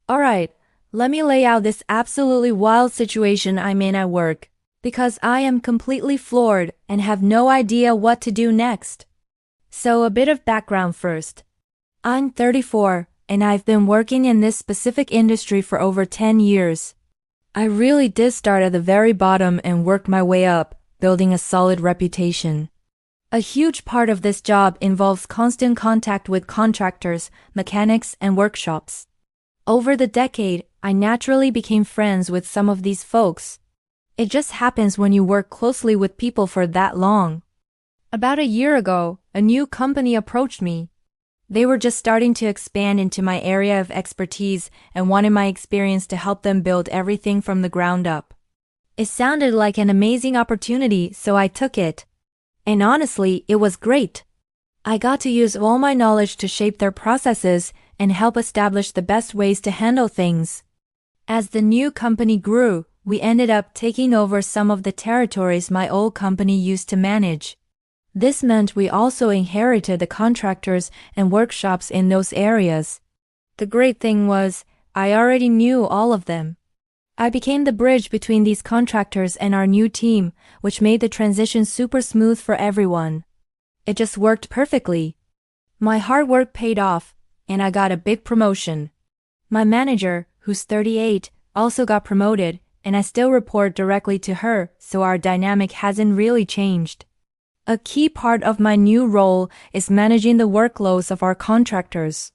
Alright, let me lay out this absolutely wild situation I'm in at work, because I am completely floored and have no idea what to do next. So a bit of background first. I'm 34, and I've been working in this specific industry for over 10 years. I really did start at the very bottom and worked my way up, building a solid reputation. A huge part of this job involves constant contact with contractors, mechanics, and workshops. Over the decade, I naturally became friends with some of these folks. It just happens when you work closely with people for that long. About a year ago, a new company approached me. They were just starting to expand into my area of expertise and wanted my experience to help them build everything from the ground up. It sounded like an amazing opportunity, so I took it. And honestly, it was great. I got to use all my knowledge to shape their processes and help establish the best ways to handle things. As the new company grew, we ended up taking over some of the territories my old company used to manage. This meant we also inherited the contractors and workshops in those areas. The great thing was, I already knew all of them. I became the bridge between these contractors and our new team, which made the transition super smooth for everyone. It just worked perfectly. My hard work paid off, and I got a big promotion. My manager, who's 38, also got promoted, and I still report directly to her, so our dynamic hasn't really changed. A key part of my new role is managing the workloads of our contractors.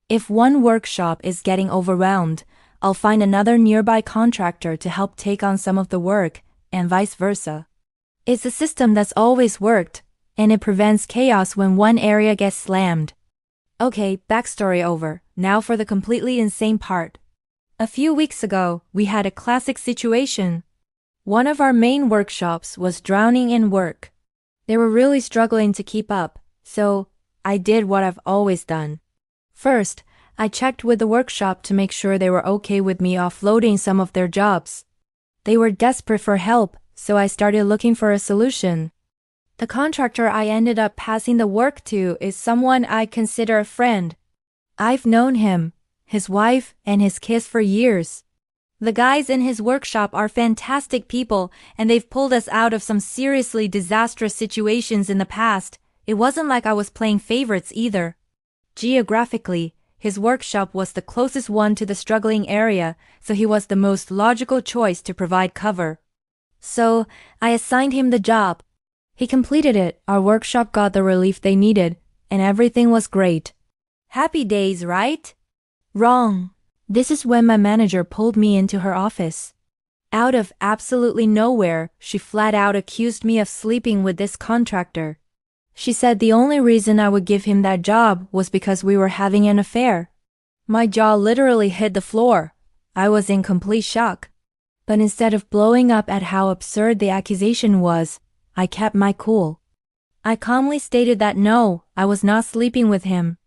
If one workshop is getting overwhelmed, I'll find another nearby contractor to help take on some of the work, and vice versa. It's a system that's always worked, and it prevents chaos when one area gets slammed. Okay, backstory over. Now for the completely insane part. A few weeks ago, we had a classic situation. One of our main workshops was drowning in work. They were really struggling to keep up, so I did what I've always done. First, I checked with the workshop to make sure they were okay with me offloading some of their jobs. They were desperate for help, so I started looking for a solution. The contractor I ended up passing the work to is someone I consider a friend. I've known him, his wife, and his kids for years. The guys in his workshop are fantastic people, and they've pulled us out of some seriously disastrous situations in the past. It wasn't like I was playing favorites either. Geographically, his workshop was the closest one to the struggling area, so he was the most logical choice to provide cover. So, I assigned him the job. He completed it, our workshop got the relief they needed, and everything was great. Happy days, right? Wrong. This is when my manager pulled me into her office. Out of absolutely nowhere, she flat out accused me of sleeping with this contractor. She said the only reason I would give him that job was because we were having an affair. My jaw literally hit the floor. I was in complete shock. But instead of blowing up at how absurd the accusation was, I kept my cool. I calmly stated that no, I was not sleeping with him.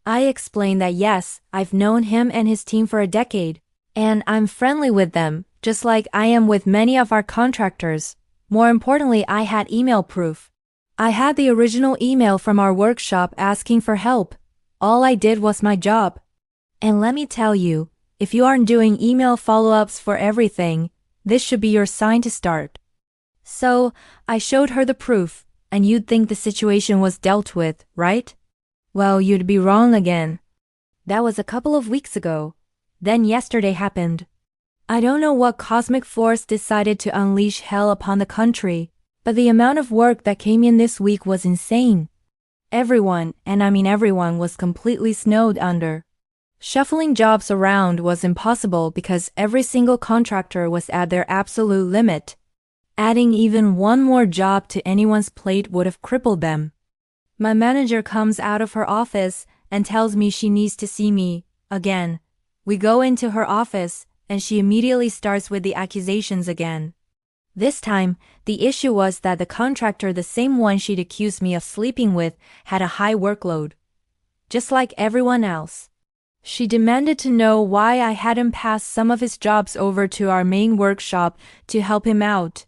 I explained that yes, I've known him and his team for a decade, and I'm friendly with them, just like I am with many of our contractors. More importantly, I had email proof. I had the original email from our workshop asking for help. All I did was my job. And let me tell you, if you aren't doing email follow-ups for everything, this should be your sign to start. So, I showed her the proof, and you'd think the situation was dealt with, right? Well, you'd be wrong again. That was a couple of weeks ago. Then yesterday happened. I don't know what cosmic force decided to unleash hell upon the country, but the amount of work that came in this week was insane. Everyone, and I mean everyone, was completely snowed under. Shuffling jobs around was impossible because every single contractor was at their absolute limit. Adding even one more job to anyone's plate would have crippled them. My manager comes out of her office and tells me she needs to see me again. We go into her office, and she immediately starts with the accusations again. This time, the issue was that the contractor, the same one she'd accused me of sleeping with, had a high workload. Just like everyone else. She demanded to know why I hadn't passed some of his jobs over to our main workshop to help him out.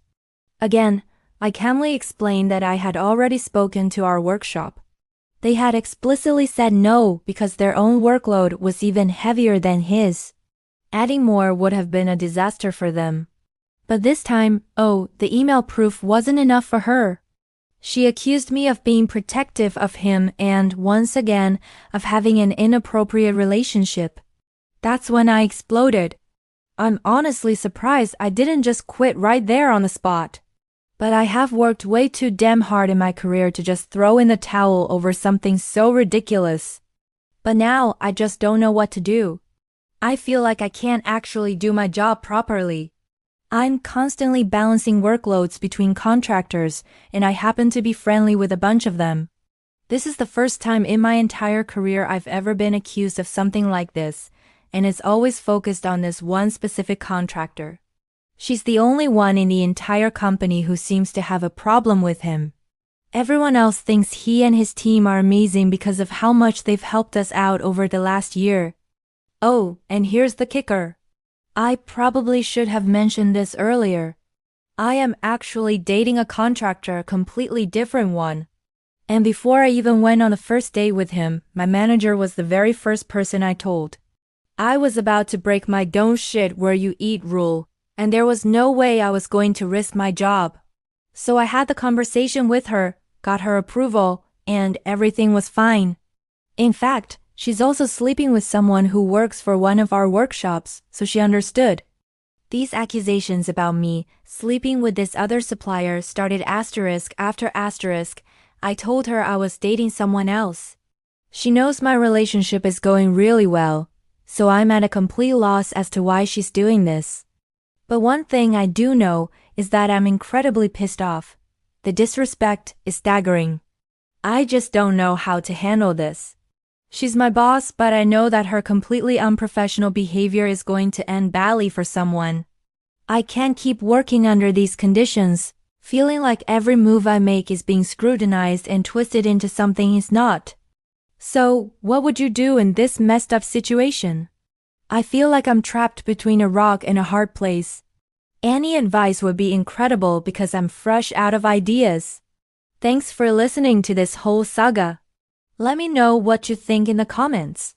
Again, I calmly explained that I had already spoken to our workshop. They had explicitly said no because their own workload was even heavier than his. Adding more would have been a disaster for them. But this time, the email proof wasn't enough for her. She accused me of being protective of him and, once again, of having an inappropriate relationship. That's when I exploded. I'm honestly surprised I didn't just quit right there on the spot. But I have worked way too damn hard in my career to just throw in the towel over something so ridiculous. But now I just don't know what to do. I feel like I can't actually do my job properly. I'm constantly balancing workloads between contractors, and I happen to be friendly with a bunch of them. This is the first time in my entire career I've ever been accused of something like this, and it's always focused on this one specific contractor. She's the only one in the entire company who seems to have a problem with him. Everyone else thinks he and his team are amazing because of how much they've helped us out over the last year. Oh, and here's the kicker. I probably should have mentioned this earlier. I am actually dating a contractor, a completely different one. And before I even went on the first date with him, my manager was the very first person I told. I was about to break my don't shit where you eat rule, and there was no way I was going to risk my job. So I had the conversation with her, got her approval, and everything was fine. In fact, she's also sleeping with someone who works for one of our workshops, so she understood. These accusations about me sleeping with this other supplier started asterisk after asterisk. I told her I was dating someone else. She knows my relationship is going really well, so I'm at a complete loss as to why she's doing this. But one thing I do know is that I'm incredibly pissed off. The disrespect is staggering. I just don't know how to handle this. She's my boss, but I know that her completely unprofessional behavior is going to end badly for someone. I can't keep working under these conditions, feeling like every move I make is being scrutinized and twisted into something it's not. So, what would you do in this messed up situation? I feel like I'm trapped between a rock and a hard place. Any advice would be incredible because I'm fresh out of ideas. Thanks for listening to this whole saga. Let me know what you think in the comments.